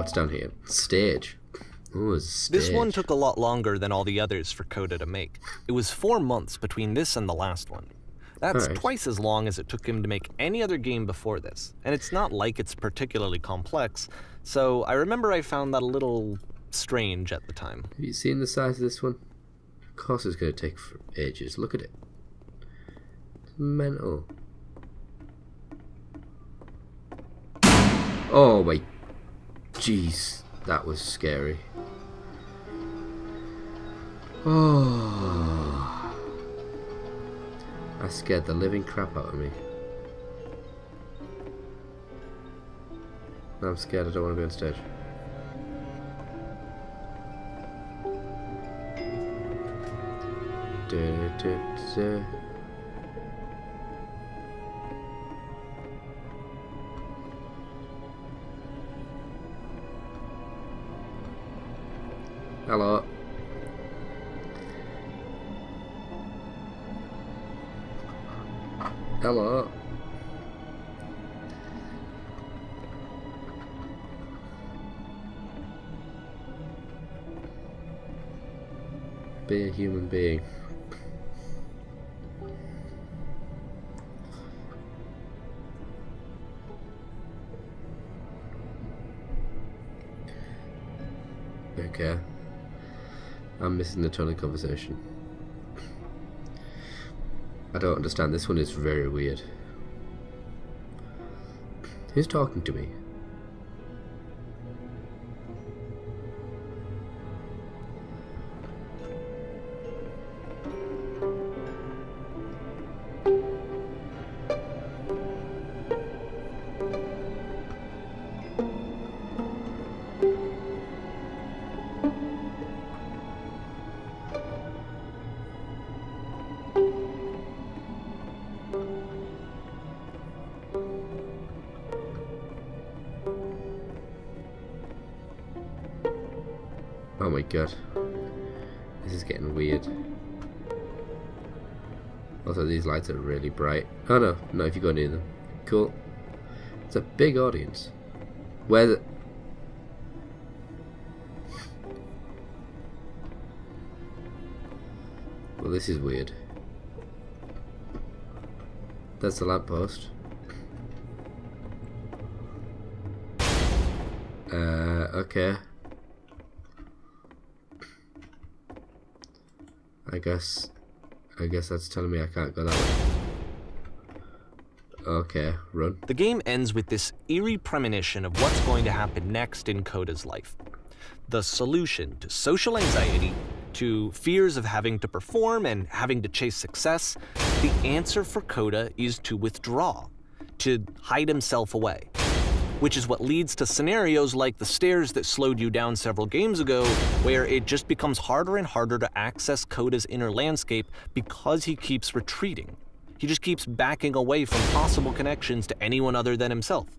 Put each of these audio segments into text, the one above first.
what's down here? Stage. Ooh, it's a stage. This one took a lot longer than all the others for Coda to make. It was 4 months between this and the last one. That's twice as long as it took him to make any other game before this. And it's not like it's particularly complex, so I remember I found that a little strange at the time. Have you seen the size of this one? Of course it's going to take ages. Look at it. It's mental. Oh my... Jeez. That was scary. Oh... That scared the living crap out of me. Now I'm scared I don't want to be on stage. Hello. Hello. Be a human being. Okay. I'm missing the ton of conversation. I don't understand. This one is very weird. Who's talking to me? Oh my god. This is getting weird. Also, these lights are really bright. Oh no, no, if you go near them. Cool. It's a big audience. Where's it? Well, this is weird. That's the lamppost. Okay. I guess that's telling me I can't go that way. Okay, run. The game ends with this eerie premonition of what's going to happen next in Coda's life. The solution to social anxiety, to fears of having to perform and having to chase success, the answer for Coda is to withdraw, to hide himself away. Which is what leads to scenarios like the stairs that slowed you down several games ago, where it just becomes harder and harder to access Coda's inner landscape because he keeps retreating. He just keeps backing away from possible connections to anyone other than himself.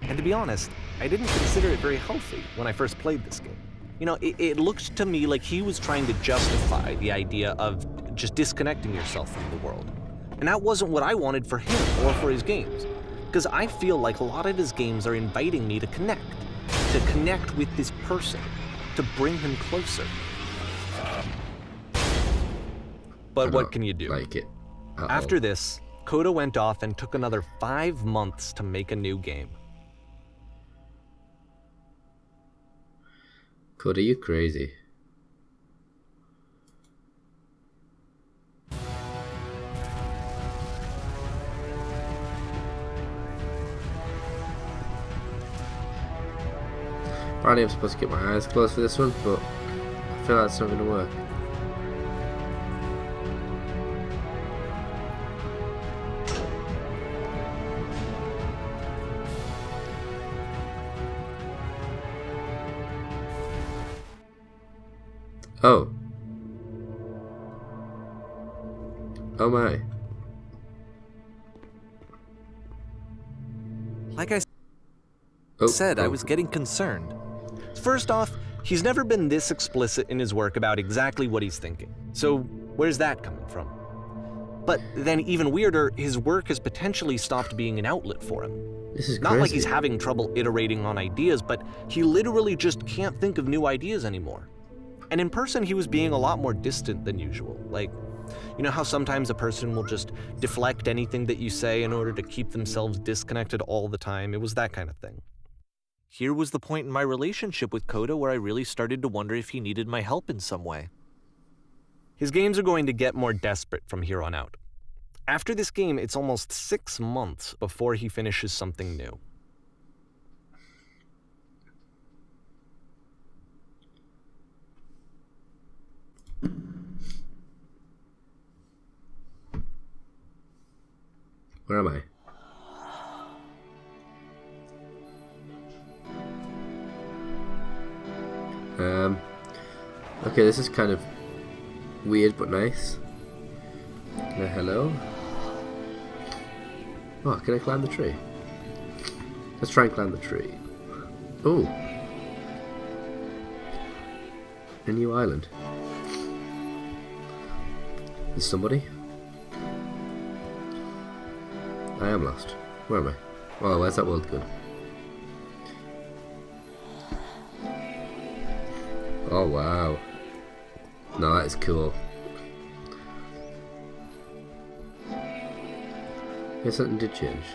And to be honest, I didn't consider it very healthy when I first played this game. You know, it looked to me like he was trying to justify the idea of just disconnecting yourself from the world. And that wasn't what I wanted for him or for his games. Because I feel like a lot of his games are inviting me to connect with this person, to bring him closer. But what can you do? Like it. After this, Coda went off and took another 5 months to make a new game. Coda, you crazy. Apparently I'm supposed to keep my eyes closed for this one, but I feel like it's not going to work. Oh. Oh my. Like I said, I was getting concerned. First off, he's never been this explicit in his work about exactly what he's thinking. So where's that coming from? But then even weirder, his work has potentially stopped being an outlet for him. This is Not crazy. like he's having trouble iterating on ideas, but he literally just can't think of new ideas anymore. And in person, he was being a lot more distant than usual. Like, you know how sometimes a person will just deflect anything that you say in order to keep themselves disconnected all the time? It was that kind of thing. Here was the point in my relationship with Coda where I really started to wonder if he needed my help in some way. His games are going to get more desperate from here on out. After this game, it's almost 6 months before he finishes something new. Where am I? Okay, this is kind of weird but nice. Hello? Oh, can I climb the tree? Let's try and climb the tree. Oh! A new island. There's somebody? I am lost. Where am I? Oh, where's that world gone? Oh, wow. No, that is cool. Yeah, something did change.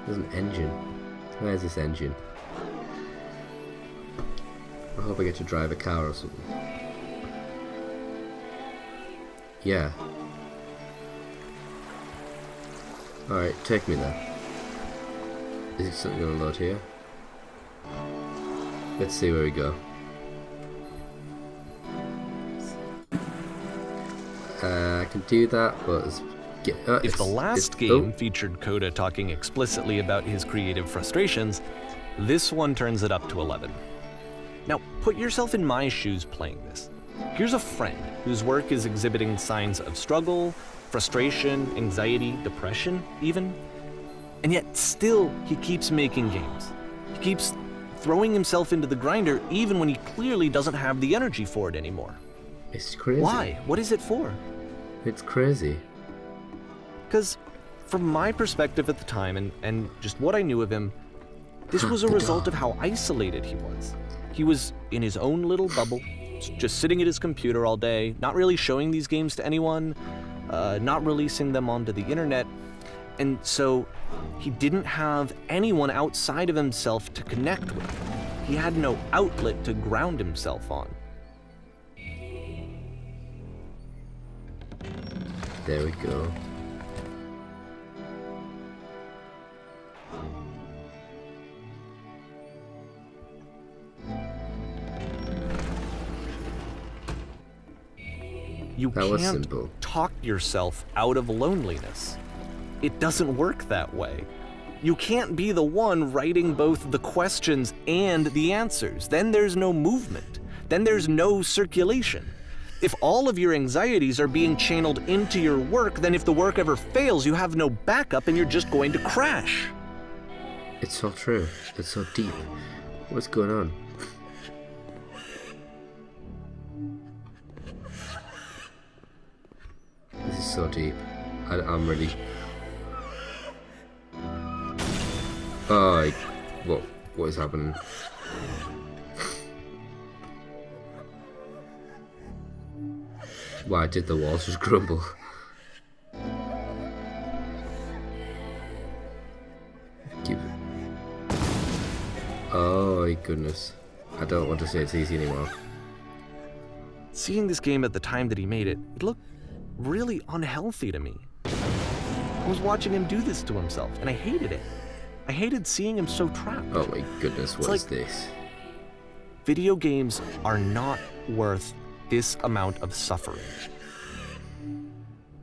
There's an engine. Where's this engine? I hope I get to drive a car or something. Yeah. Alright, take me there. Is something going to load here? Let's see where we go. I can do that, but if the last game featured Coda talking explicitly about his creative frustrations, this one turns it up to 11. Now, put yourself in my shoes playing this. Here's a friend whose work is exhibiting signs of struggle, frustration, anxiety, depression, even. And yet, still, he keeps making games. He keeps throwing himself into the grinder even when he clearly doesn't have the energy for it anymore. It's crazy. Why? What is it for? It's crazy. Because from my perspective at the time, and just what I knew of him, this was a result of how isolated he was. He was in his own little bubble, just sitting at his computer all day, not really showing these games to anyone, not releasing them onto the internet, and so he didn't have anyone outside of himself to connect with. He had no outlet to ground himself on. There we go. You can't talk yourself out of loneliness. It doesn't work that way. You can't be the one writing both the questions and the answers. Then there's no movement. Then there's no circulation. If all of your anxieties are being channeled into your work, then if the work ever fails, you have no backup and you're just going to crash. It's so true. It's so deep. What's going on? This is so deep. I'm really... Oh, what is happening? Why did the walls just crumble? Oh my goodness. I don't want to say it's easy anymore. Seeing this game at the time that he made it, it looked really unhealthy to me. I was watching him do this to himself, and I hated it. I hated seeing him so trapped. Oh my goodness, what is this? Video games are not worth this amount of suffering.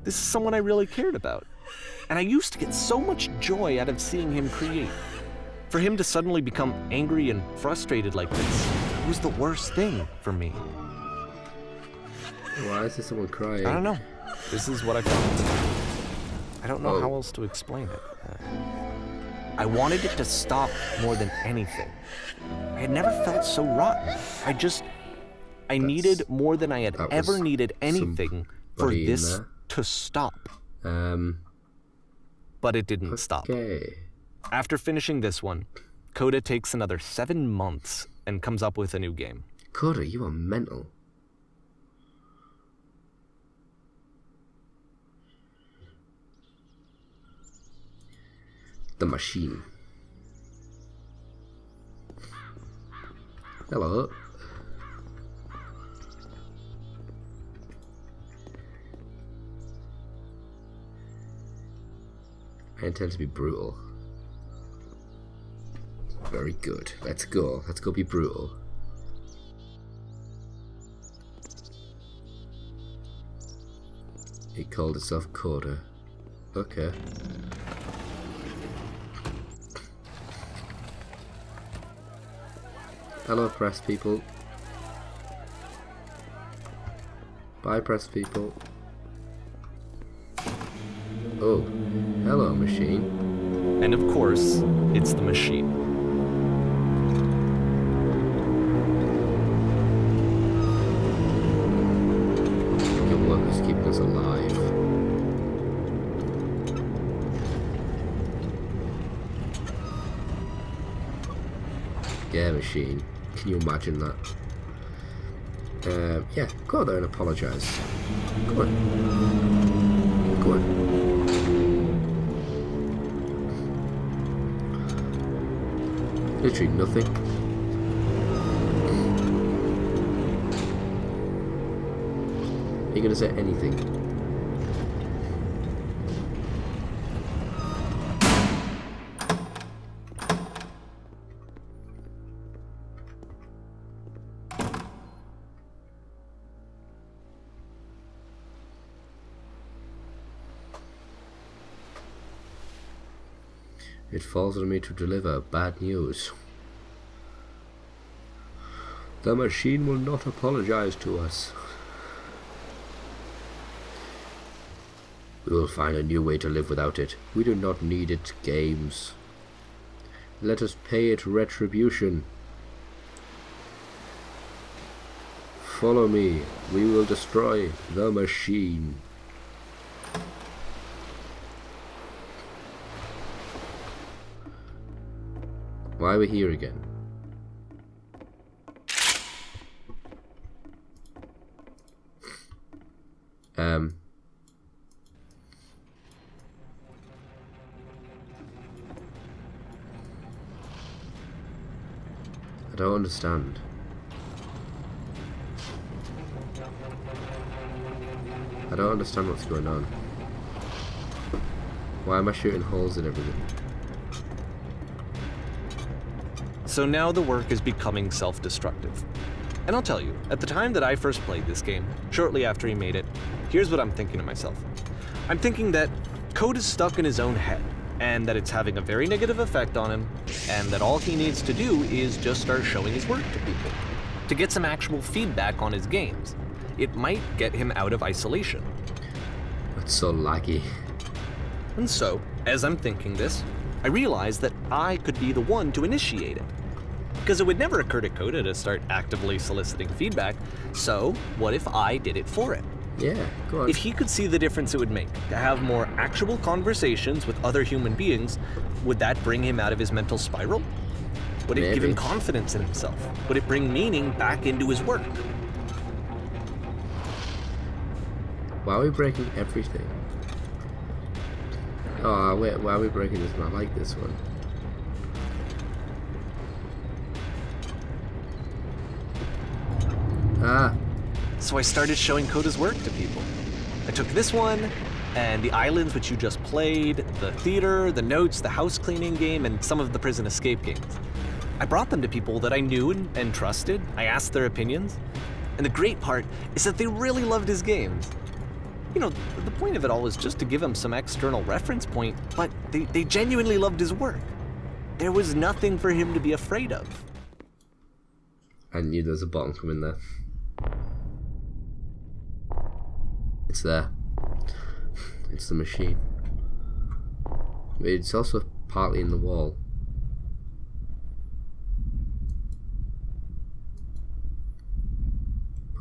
This is someone I really cared about, and I used to get so much joy out of seeing him create. For him to suddenly become angry and frustrated like this was the worst thing for me. Why is there someone crying? I don't know. This is what I found. I don't know how else to explain it. I wanted it to stop more than anything. I I had never felt so rotten. I needed more than I had ever needed anything for this to stop. But it didn't stop. After finishing this one, Coda takes another 7 months and comes up with a new game. Coda, you are mental. The machine. Hello. I intend to be brutal. Very good. Let's go. Let's go be brutal. He called itself Coda. Okay. Hello, press people. Bye, press people. Oh, hello, machine. And of course, it's the machine. Your work is keeping us alive. Yeah, machine. Can you imagine that? Yeah, go out there and apologise. Go on. Go on. Literally nothing. Are you going to say anything? It falls on me to deliver bad news. The machine will not apologize to us. We will find a new way to live without it. We do not need its games. Let us pay it retribution. Follow me. We will destroy the machine. Why are we here again? I don't understand. I don't understand what's going on. Why am I shooting holes in everything? So now the work is becoming self-destructive. And I'll tell you, at the time that I first played this game, shortly after he made it, here's what I'm thinking to myself. I'm thinking that Code is stuck in his own head, and that it's having a very negative effect on him, and that all he needs to do is just start showing his work to people, to get some actual feedback on his games. It might get him out of isolation. That's so laggy. And so, as I'm thinking this, I realize that I could be the one to initiate it. Because it would never occur to Coda to start actively soliciting feedback, so what if I did it for him? Yeah, go on. If he could see the difference it would make to have more actual conversations with other human beings, would that bring him out of his mental spiral? Would it give him confidence in himself? Would it bring meaning back into his work? Why are we breaking everything? Oh, wait, why are we breaking this one? I like this one. Ah. So I started showing Coda's work to people. I took this one, and the islands which you just played, the theater, the notes, the house cleaning game, and some of the prison escape games. I brought them to people that I knew and trusted. I asked their opinions. And the great part is that they really loved his games. You know, the point of it all was just to give him some external reference point, but they genuinely loved his work. There was nothing for him to be afraid of. I knew there was a bottom coming there. It's there. It's the machine. It's also partly in the wall.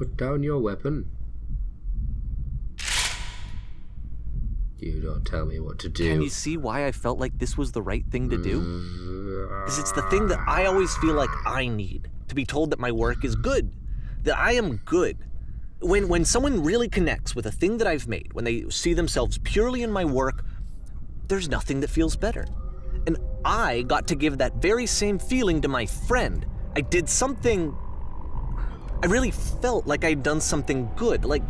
Put down your weapon. You don't tell me what to do. Can you see why I felt like this was the right thing to do? Because it's the thing that I always feel like I need, to be told that my work is good, that I am good. When someone really connects with a thing that I've made, when they see themselves purely in my work, there's nothing that feels better. And I got to give that very same feeling to my friend. I did something, I really felt like I'd done something good, like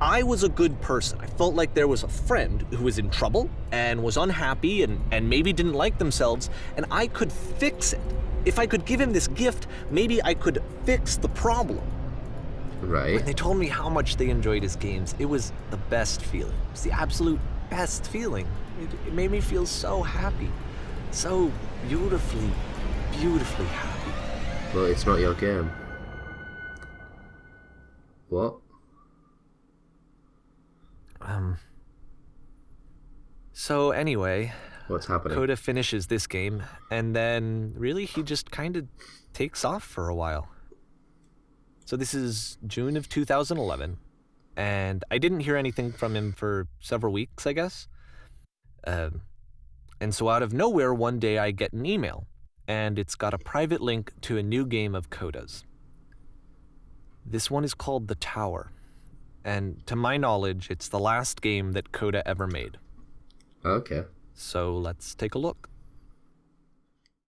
I was a good person. I felt like there was a friend who was in trouble and was unhappy and maybe didn't like themselves, and I could fix it. If I could give him this gift, maybe I could fix the problem. Right. When they told me how much they enjoyed his games, it was the best feeling. It was the absolute best feeling. It made me feel so happy. So beautifully, beautifully happy. Well, it's not your game. What? So anyway, What's happening? Coda finishes this game, and then really he just kind of takes off for a while. So this is June of 2011, and I didn't hear anything from him for several weeks, I guess. And so out of nowhere, one day I get an email, and it's got a private link to a new game of Coda's. This one is called The Tower, and to my knowledge, it's the last game that Coda ever made. Okay. So let's take a look.